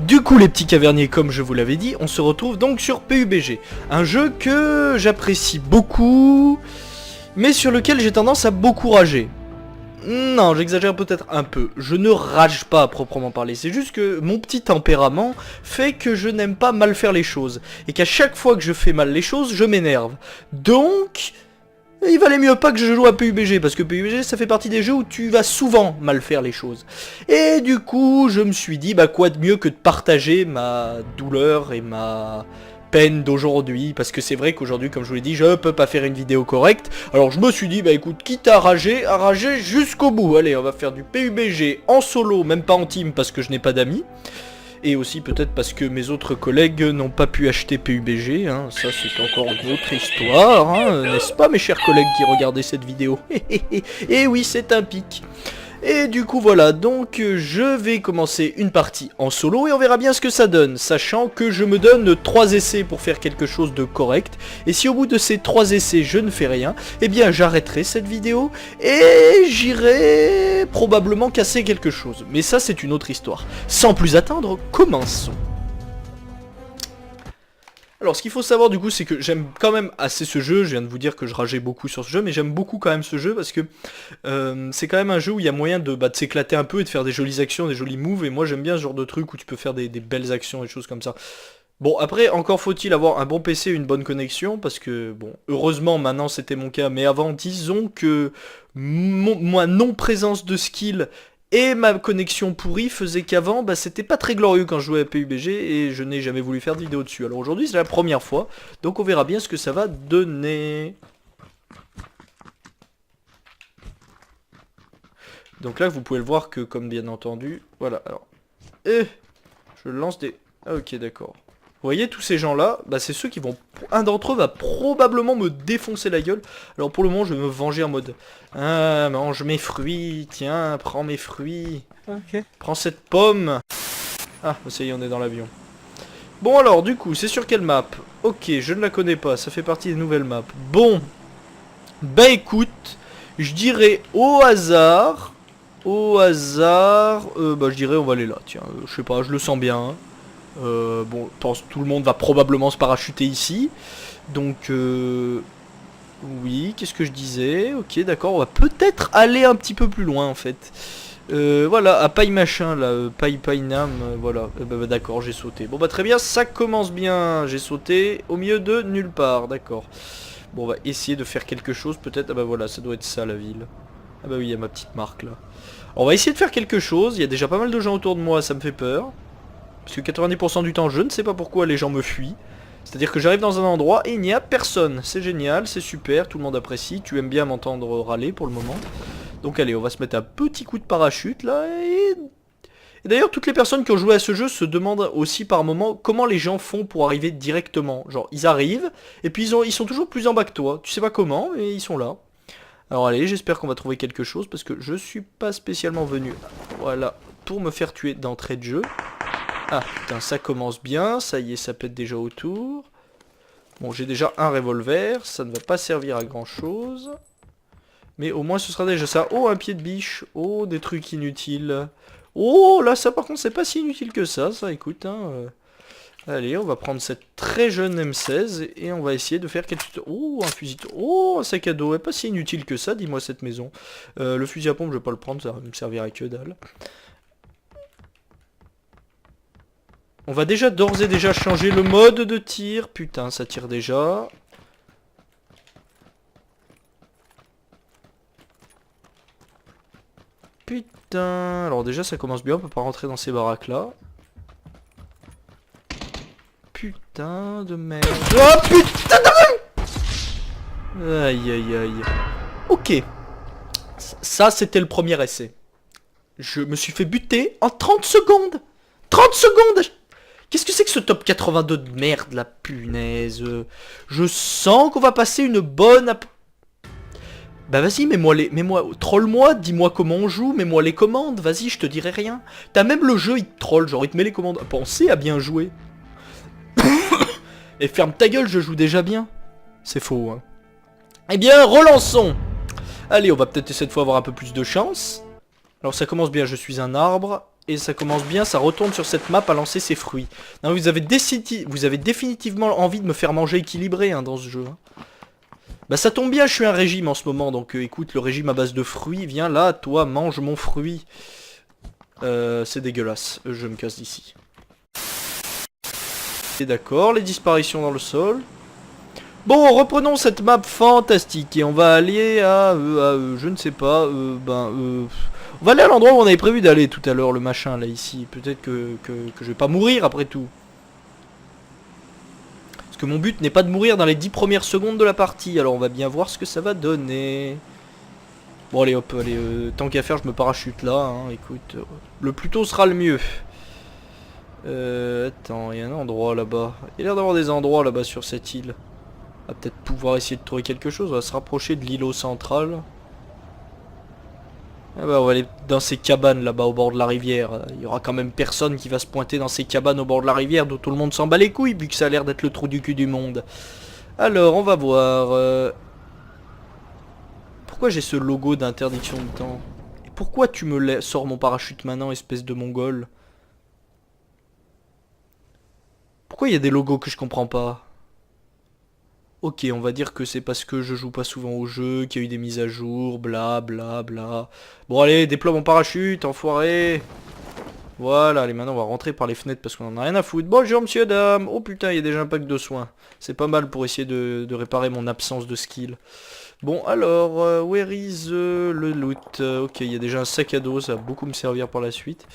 Du coup les petits caverniers, comme je vous l'avais dit, on se retrouve donc sur PUBG. Un jeu que j'apprécie beaucoup, mais sur lequel j'ai tendance à beaucoup rager. Non, j'exagère peut-être un peu. Je ne rage pas à proprement parler. C'est juste que mon petit tempérament fait que je n'aime pas mal faire les choses. Et qu'à chaque fois que je fais mal les choses, je m'énerve. Donc, il valait mieux pas que je joue à PUBG. Parce que PUBG, ça fait partie des jeux où tu vas souvent mal faire les choses. Et du coup, je me suis dit, bah quoi de mieux que de partager ma douleur et ma peine d'aujourd'hui, parce que c'est vrai qu'aujourd'hui, comme je vous l'ai dit, je peux pas faire une vidéo correcte. Alors je me suis dit, bah écoute, quitte à rager jusqu'au bout. Allez, on va faire du PUBG en solo, même pas en team parce que je n'ai pas d'amis. Et aussi peut-être parce que mes autres collègues n'ont pas pu acheter PUBG, hein. Ça c'est encore une autre histoire, hein, n'est-ce pas mes chers collègues qui regardaient cette vidéo? Et oui, c'est un pic. Et du coup voilà, donc je vais commencer une partie en solo et on verra bien ce que ça donne, sachant que je me donne 3 essais pour faire quelque chose de correct. Et si au bout de ces 3 essais je ne fais rien, eh bien j'arrêterai cette vidéo et j'irai probablement casser quelque chose. Mais ça c'est une autre histoire. Sans plus attendre, commençons. Alors ce qu'il faut savoir du coup c'est que j'aime quand même assez ce jeu, je viens de vous dire que je rageais beaucoup sur ce jeu, mais j'aime beaucoup quand même ce jeu parce que c'est quand même un jeu où il y a moyen de s'éclater un peu et de faire des jolies actions, des jolis moves, et moi j'aime bien ce genre de truc où tu peux faire des belles actions et des choses comme ça. Bon après encore faut-il avoir un bon PC et une bonne connexion parce que bon heureusement maintenant c'était mon cas, mais avant disons que moi non présence de skill et ma connexion pourrie faisait qu'avant, bah, c'était pas très glorieux quand je jouais à PUBG et je n'ai jamais voulu faire de vidéo dessus. Alors aujourd'hui c'est la première fois, donc on verra bien ce que ça va donner. Donc là vous pouvez le voir que comme bien entendu, voilà, alors, je lance des... Ah ok d'accord. Vous voyez tous ces gens là, bah c'est ceux qui vont... Un d'entre eux va probablement me défoncer la gueule. Alors pour le moment je vais me venger en mode... Ah, mange mes fruits, tiens, prends mes fruits. Ok. Prends cette pomme. Ah, ça y est, on est dans l'avion. Bon alors, du coup, c'est sur quelle map? Ok, je ne la connais pas, ça fait partie des nouvelles maps. Bon. Bah écoute, je dirais au hasard... bah je dirais on va aller là, tiens, je sais pas, je le sens bien. Hein. Bon, je pense que tout le monde va probablement se parachuter ici. Donc, oui, qu'est-ce que je disais? Ok, d'accord, on va peut-être aller un petit peu plus loin en fait. Voilà, à paille machin là, paille nam, voilà. Bah, d'accord, j'ai sauté. Bon bah très bien, ça commence bien. J'ai sauté au milieu de nulle part, d'accord. Bon, on va essayer de faire quelque chose peut-être. Ah bah voilà, ça doit être ça la ville. Ah bah oui, il y a ma petite marque là. Alors, on va essayer de faire quelque chose. Il y a déjà pas mal de gens autour de moi, ça me fait peur. Parce que 90% du temps, je ne sais pas pourquoi les gens me fuient. C'est-à-dire que j'arrive dans un endroit et il n'y a personne. C'est génial, c'est super, tout le monde apprécie. Tu aimes bien m'entendre râler pour le moment. Donc allez, on va se mettre un petit coup de parachute là. Et d'ailleurs, toutes les personnes qui ont joué à ce jeu se demandent aussi par moment comment les gens font pour arriver directement. Genre, ils arrivent et puis ils sont toujours plus en bas que toi. Tu sais pas comment, mais ils sont là. Alors allez, j'espère qu'on va trouver quelque chose parce que je suis pas spécialement venu, voilà, pour me faire tuer d'entrée de jeu. Ah, putain, ça commence bien, ça y est, ça pète déjà autour. Bon, j'ai déjà un revolver, ça ne va pas servir à grand chose. Mais au moins ce sera déjà ça. Oh, un pied de biche, oh, des trucs inutiles. Oh, là, ça par contre, c'est pas si inutile que ça, écoute, hein. Allez, on va prendre cette très jeune M16 et on va essayer de faire quelque chose. Oh, un fusil... Oh, un sac à dos, pas si inutile que ça, dis-moi cette maison. Le fusil à pompe, je vais pas le prendre, ça va me servir à que dalle. On va déjà d'ores et déjà changer le mode de tir. Putain, ça tire déjà. Putain. Alors déjà, ça commence bien. On peut pas rentrer dans ces baraques là. Putain de merde. Oh putain de... Aïe aïe aïe. Ok. Ça, c'était le premier essai. Je me suis fait buter en 30 secondes. 30 secondes. Qu'est-ce que c'est que ce top 82 de merde, la punaise? Je sens qu'on va passer une bonne... Bah vas-y, troll-moi, dis-moi comment on joue, mets-moi les commandes, vas-y, je te dirai rien. T'as même le jeu, il te troll, genre il te met les commandes. Pensez à bien jouer. Et ferme ta gueule, je joue déjà bien. C'est faux, hein. Eh bien, relançons. Allez, on va peut-être cette fois avoir un peu plus de chance. Alors ça commence bien, je suis un arbre. Et ça commence bien, ça retourne sur cette map à lancer ses fruits. Non, vous avez définitivement envie de me faire manger équilibré hein, dans ce jeu. Hein. Bah ça tombe bien, je suis un régime en ce moment, donc écoute, le régime à base de fruits, viens là, toi, mange mon fruit. C'est dégueulasse, je me casse d'ici. Et d'accord, les disparitions dans le sol. Bon, reprenons cette map fantastique et on va aller à je ne sais pas, on va aller à l'endroit où on avait prévu d'aller tout à l'heure, le machin là ici. Peut-être que je vais pas mourir après tout. Parce que mon but n'est pas de mourir dans les 10 premières secondes de la partie. Alors on va bien voir ce que ça va donner. Bon allez hop, allez, tant qu'à faire je me parachute là, hein, écoute. Le plus tôt sera le mieux. Attends, il y a un endroit là-bas. Il y a l'air d'avoir des endroits là-bas sur cette île. On va peut-être pouvoir essayer de trouver quelque chose. On va se rapprocher de l'îlot central. Ah bah on va aller dans ces cabanes là-bas au bord de la rivière. Il y aura quand même personne qui va se pointer dans ces cabanes au bord de la rivière dont tout le monde s'en bat les couilles vu que ça a l'air d'être le trou du cul du monde. Alors on va voir. Pourquoi j'ai ce logo d'interdiction de temps? Et pourquoi tu me sors mon parachute maintenant, espèce de mongol? Pourquoi il y a des logos que je comprends pas? Ok, on va dire que c'est parce que je joue pas souvent au jeu, qu'il y a eu des mises à jour, bla bla bla. Bon allez, déploie mon parachute, enfoiré. Voilà, allez maintenant on va rentrer par les fenêtres parce qu'on en a rien à foutre. Bonjour monsieur, dame. Oh putain, il y a déjà un pack de soins. C'est pas mal pour essayer de réparer mon absence de skill. Bon alors, where is le loot? Ok, il y a déjà un sac à dos, ça va beaucoup me servir par la suite.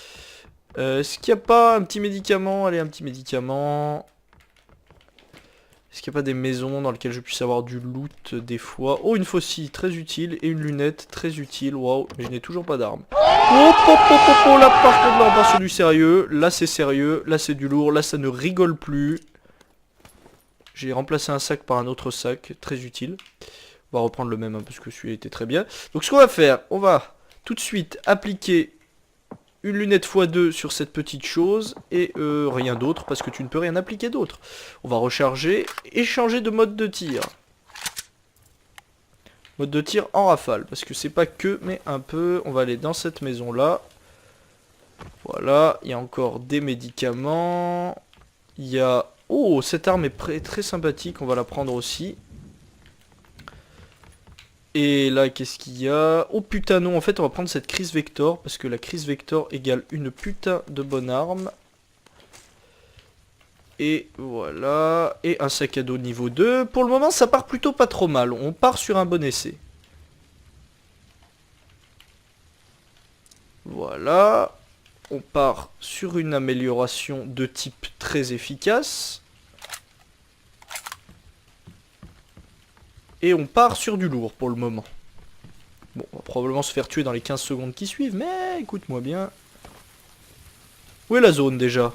Est-ce qu'il n'y a pas un petit médicament? Allez, un petit médicament. Est-ce qu'il n'y a pas des maisons dans lesquelles je puisse avoir du loot des fois? Oh, une faucille, très utile. Et une lunette, très utile. Waouh, mais je n'ai toujours pas d'arme. Oh, là par contre, là on part sur du sérieux. Là c'est sérieux, là c'est du lourd, là ça ne rigole plus. J'ai remplacé un sac par un autre sac, très utile. On va reprendre le même, hein, parce que celui-là était très bien. Donc ce qu'on va faire, on va tout de suite appliquer une lunette x2 sur cette petite chose et rien d'autre parce que tu ne peux rien appliquer d'autre. On va recharger et changer de mode de tir. Mode de tir en rafale parce que c'est pas que mais un peu. On va aller dans cette maison là. Voilà, il y a encore des médicaments. Il y a... Oh, cette arme est très sympathique, on va la prendre aussi. Et là, qu'est-ce qu'il y a? Oh putain non, en fait on va prendre cette crise Vector, parce que la crise Vector égale une putain de bonne arme. Et voilà, et un sac à dos niveau 2. Pour le moment ça part plutôt pas trop mal, on part sur un bon essai. Voilà, on part sur une amélioration de type très efficace. Et on part sur du lourd pour le moment. Bon, on va probablement se faire tuer dans les 15 secondes qui suivent, mais écoute-moi bien. Où est la zone déjà?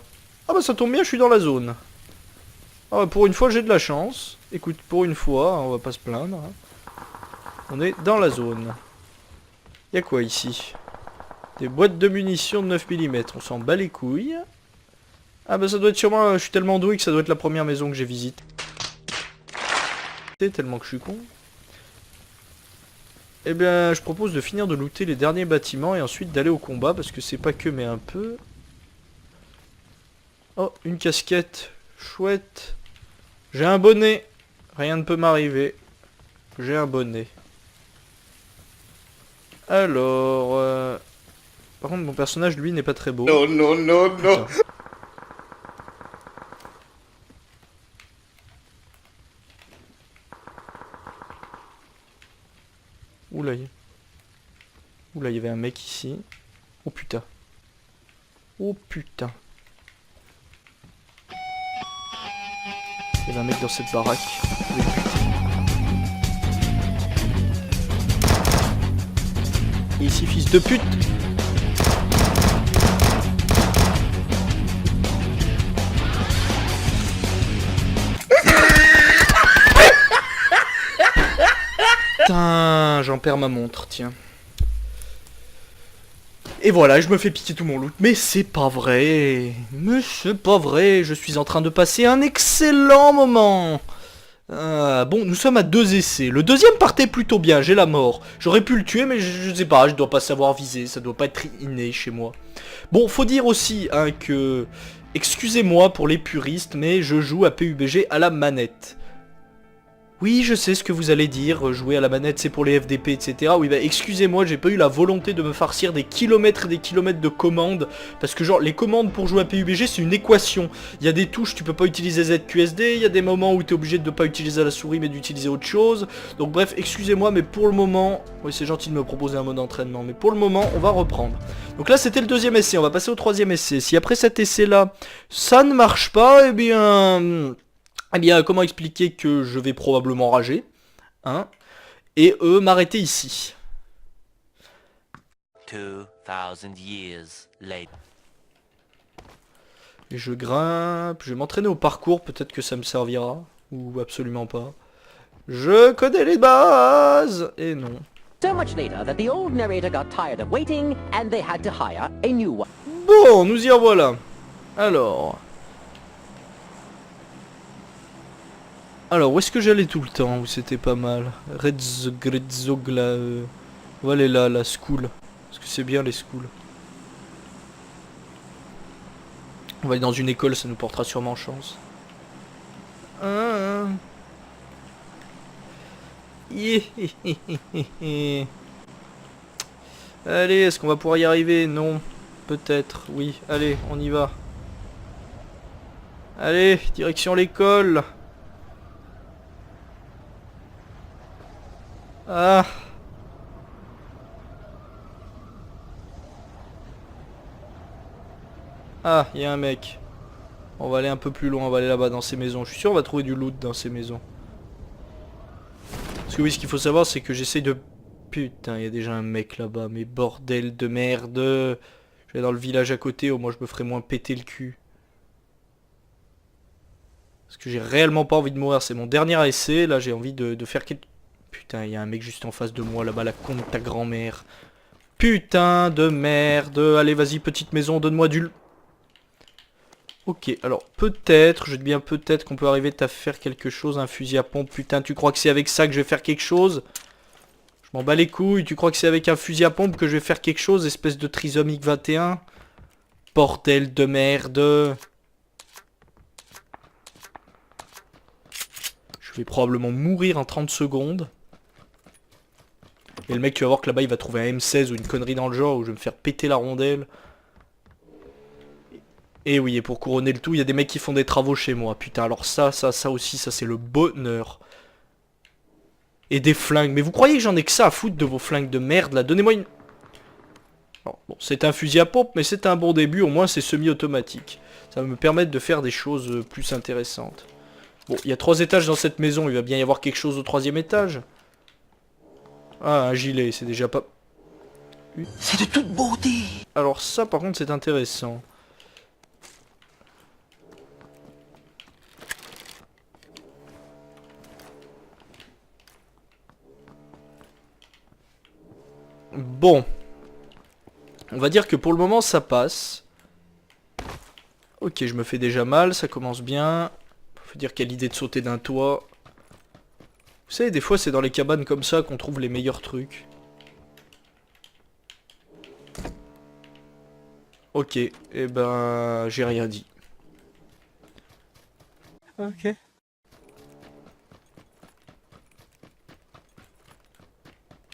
Ah bah ça tombe bien, je suis dans la zone. Ah bah pour une fois j'ai de la chance. Écoute, pour une fois, on va pas se plaindre. Hein. On est dans la zone. Y'a quoi ici? Des boîtes de munitions de 9 mm, on s'en bat les couilles. Ah bah ça doit être sûrement, je suis tellement doué que ça doit être la première maison que j'ai visitée. Tellement que je suis con. Eh bien, je propose de finir de looter les derniers bâtiments et ensuite d'aller au combat parce que c'est pas que mais un peu. Oh, une casquette. Chouette. J'ai un bonnet. Rien ne peut m'arriver. J'ai un bonnet. Alors... Par contre, mon personnage, lui, n'est pas très beau. Non, non, non, non. Oula, oula, il y avait un mec ici. Oh putain. Oh putain. Il y avait un mec dans cette baraque. Et ici, fils de pute. Putain, j'en perds ma montre, tiens. Et voilà, je me fais piquer tout mon loot. Mais c'est pas vrai. Mais c'est pas vrai, je suis en train de passer un excellent moment. Bon, nous sommes à 2 essais. Le deuxième partait plutôt bien, j'ai la mort. J'aurais pu le tuer, mais je sais pas, je dois pas savoir viser, ça doit pas être inné chez moi. Bon, faut dire aussi hein, que... Excusez-moi pour les puristes, mais je joue à PUBG à la manette. Oui, je sais ce que vous allez dire, jouer à la manette c'est pour les FDP, etc. Oui, bah excusez-moi, j'ai pas eu la volonté de me farcir des kilomètres et des kilomètres de commandes. Parce que genre, les commandes pour jouer à PUBG, c'est une équation. Il y a des touches, tu peux pas utiliser ZQSD, il y a des moments où t'es obligé de pas utiliser la souris, mais d'utiliser autre chose. Donc bref, excusez-moi, mais pour le moment... Oui, c'est gentil de me proposer un mode d'entraînement, mais pour le moment, on va reprendre. Donc là, c'était le deuxième essai, on va passer au troisième essai. Si après cet essai-là, ça ne marche pas, eh bien... Eh bien, comment expliquer que je vais probablement rager, hein, et m'arrêter ici. 2000 years later. Et je grimpe, je vais m'entraîner au parcours, peut-être que ça me servira, ou absolument pas. Je connais les bases, et non. So much later that the old narrator got tired of waiting and they had to hire a new one. Bon, nous y revoilà. Alors, où est-ce que j'allais tout le temps, où c'était pas mal? Redzog, là, on va aller là, la school. Parce que c'est bien les schools. On va aller dans une école, ça nous portera sûrement chance. Allez, est-ce qu'on va pouvoir y arriver? Non. Peut-être, oui. Allez, on y va. Allez, direction l'école. Ah. Ah, il y a un mec. On va aller un peu plus loin, on va aller là-bas dans ces maisons. Je suis sûr on va trouver du loot dans ces maisons. Parce que oui, ce qu'il faut savoir, c'est que j'essaye de... Putain, il y a déjà un mec là-bas, mais bordel de merde. Je vais dans le village à côté, au moins je me ferai moins péter le cul. Parce que j'ai réellement pas envie de mourir, c'est mon dernier essai. Là, j'ai envie de faire quelque... Putain, il y a un mec juste en face de moi, là-bas, la con de ta grand-mère. Putain de merde. Allez, vas-y, petite maison, donne-moi du... Ok, alors peut-être, je dis bien peut-être qu'on peut arriver à faire quelque chose, un fusil à pompe. Putain, tu crois que c'est avec ça que je vais faire quelque chose? Je m'en bats les couilles, tu crois que c'est avec un fusil à pompe que je vais faire quelque chose, espèce de trisomique 21? Bordel de merde. Je vais probablement mourir en 30 secondes. Et le mec, tu vas voir que là-bas, il va trouver un M16 ou une connerie dans le genre, où je vais me faire péter la rondelle. Et oui, et pour couronner le tout, il y a des mecs qui font des travaux chez moi. Putain, alors ça aussi, ça c'est le bonheur. Et des flingues. Mais vous croyez que j'en ai que ça à foutre de vos flingues de merde, là? Donnez-moi une... Alors, bon, c'est un fusil à pompe, mais c'est un bon début. Au moins, c'est semi-automatique. Ça va me permettre de faire des choses plus intéressantes. Bon, il y a 3 étages dans cette maison. Il va bien y avoir quelque chose au 3e étage. Ah, un gilet, c'est déjà pas... C'est de toute beauté. Alors ça, par contre, c'est intéressant. Bon. On va dire que pour le moment, ça passe. Ok, je me fais déjà mal, ça commence bien. Faut dire quelle idée de sauter d'un toit. Vous savez, des fois, c'est dans les cabanes comme ça qu'on trouve les meilleurs trucs. Ok, et ben, j'ai rien dit. Ok.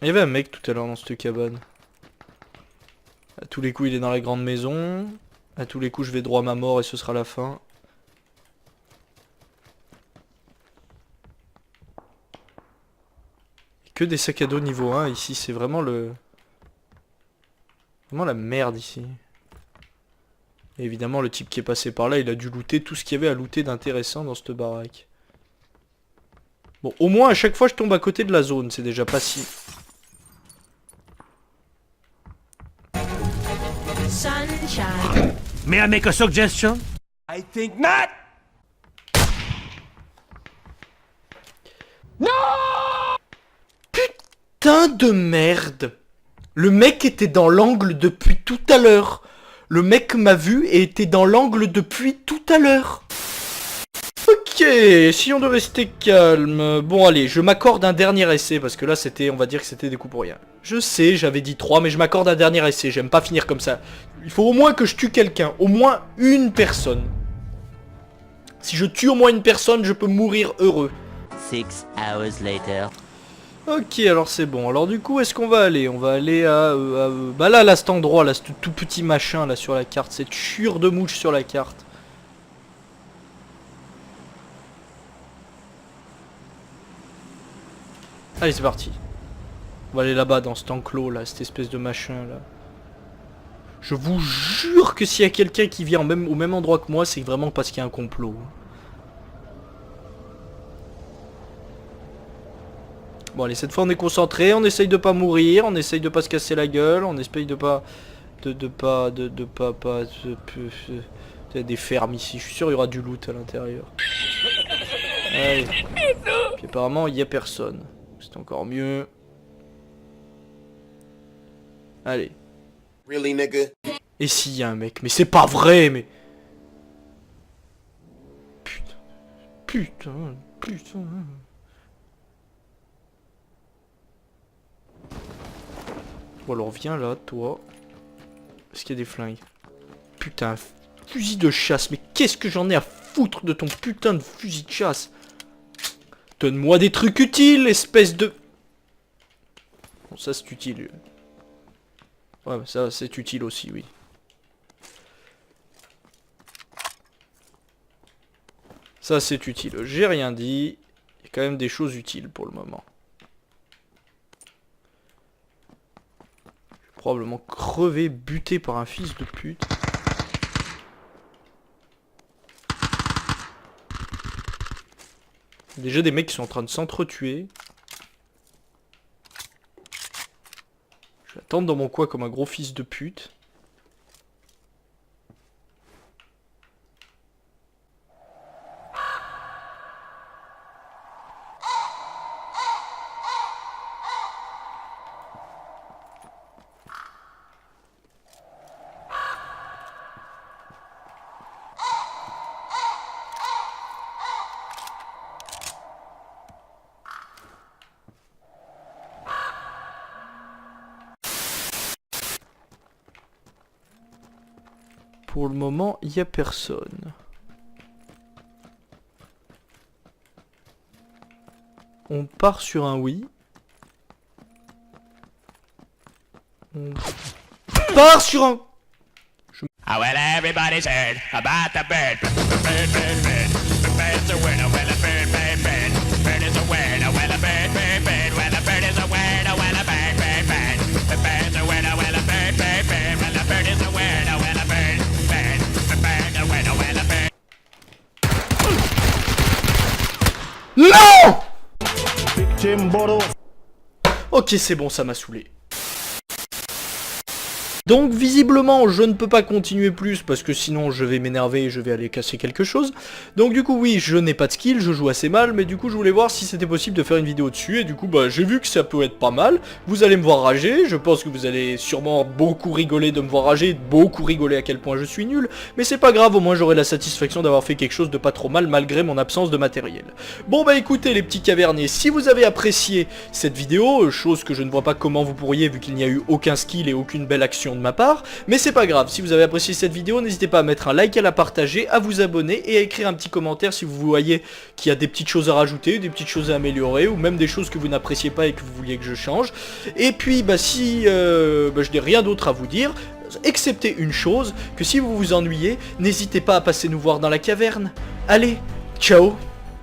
Il y avait un mec tout à l'heure dans cette cabane. À tous les coups, il est dans la grande maison. À tous les coups, je vais droit à ma mort et ce sera la fin. Que des sacs à dos niveau 1 ici, c'est vraiment le... Vraiment la merde ici. Et évidemment, le type qui est passé par là, il a dû looter tout ce qu'il y avait à looter d'intéressant dans cette baraque. Bon, au moins, à chaque fois, je tombe à côté de la zone, c'est déjà pas si... Sunshine. May I make a suggestion? I think not! Putain de merde! Le mec était dans l'angle depuis tout à l'heure. Le mec m'a vu et était dans l'angle depuis tout à l'heure. Ok. Ok, essayons de rester calme. Bon allez, je m'accorde un dernier essai parce que là c'était, on va dire que c'était des coups pour rien. Je sais, j'avais dit 3 mais je m'accorde un dernier essai, j'aime pas finir comme ça. Il faut au moins que je tue quelqu'un, au moins une personne. Si je tue au moins une personne, je peux mourir heureux. 6 hours later. Ok, alors c'est bon. Alors du coup, est-ce qu'on va aller? On va aller à... bah là, cet endroit, là, ce tout petit machin là sur la carte, cette chure de mouche sur la carte. Allez, c'est parti. On va aller là-bas dans cet enclos là, cette espèce de machin là. Je vous jure que s'il y a quelqu'un qui vient au même endroit que moi, c'est vraiment parce qu'il y a un complot. Bon allez, cette fois on est concentré, on essaye de pas mourir, on essaye de pas se casser la gueule, on essaye de pas... Il y a des fermes ici, je suis sûr il y aura du loot à l'intérieur. Allez. Puis apparemment il y a personne. C'est encore mieux. Allez. Really, nigga? Et s'il y a un mec? Mais c'est pas vrai, mais... Putain. Putain. Putain. Bon alors viens là, toi. Est-ce qu'il y a des flingues? Putain, fusil de chasse. Mais qu'est-ce que j'en ai à foutre de ton putain de fusil de chasse? Donne-moi des trucs utiles, espèce de... Bon, ça c'est utile. Ouais, mais ça c'est utile aussi, oui. Ça c'est utile. J'ai rien dit. Il y a quand même des choses utiles pour le moment. Je vais probablement crever, buté par un fils de pute. Déjà des mecs qui sont en train de s'entretuer. Je vais attendre dans mon coin comme un gros fils de pute. Pour le moment, il n'y a personne. On part sur un oui. On part sur un... Ah well, everybody's heard about the bird. Bird, bird, bird. The bird's a word. Oh well, a bird, bird, bird. Bird is a word. Oh well, a bird, bird, bird. Well, a bird is a word. Oh well, a bird, bird, bird. The bird's a word. Oh well, a bird, bird, bird. Well, a bird is a word. Oh well, a bird, bird. The bird's a word. Oh well, a bird. Non! Ok, c'est bon, ça m'a saoulé. Donc visiblement je ne peux pas continuer plus parce que sinon je vais m'énerver et je vais aller casser quelque chose. Donc du coup oui, je n'ai pas de skill, je joue assez mal, mais du coup je voulais voir si c'était possible de faire une vidéo dessus et du coup bah j'ai vu que ça peut être pas mal. Vous allez me voir rager, je pense que vous allez sûrement beaucoup rigoler de me voir rager, beaucoup rigoler à quel point je suis nul, mais c'est pas grave, au moins j'aurai la satisfaction d'avoir fait quelque chose de pas trop mal malgré mon absence de matériel. Bon bah écoutez les petits caverniers, si vous avez apprécié cette vidéo, chose que je ne vois pas comment vous pourriez vu qu'il n'y a eu aucun skill et aucune belle action de ma part, mais c'est pas grave, si vous avez apprécié cette vidéo, n'hésitez pas à mettre un like, à la partager, à vous abonner et à écrire un petit commentaire si vous voyez qu'il y a des petites choses à rajouter, des petites choses à améliorer, ou même des choses que vous n'appréciez pas et que vous vouliez que je change. Et puis bah si je n'ai rien d'autre à vous dire, excepté une chose, que si vous vous ennuyez, n'hésitez pas à passer nous voir dans la caverne. Allez, ciao!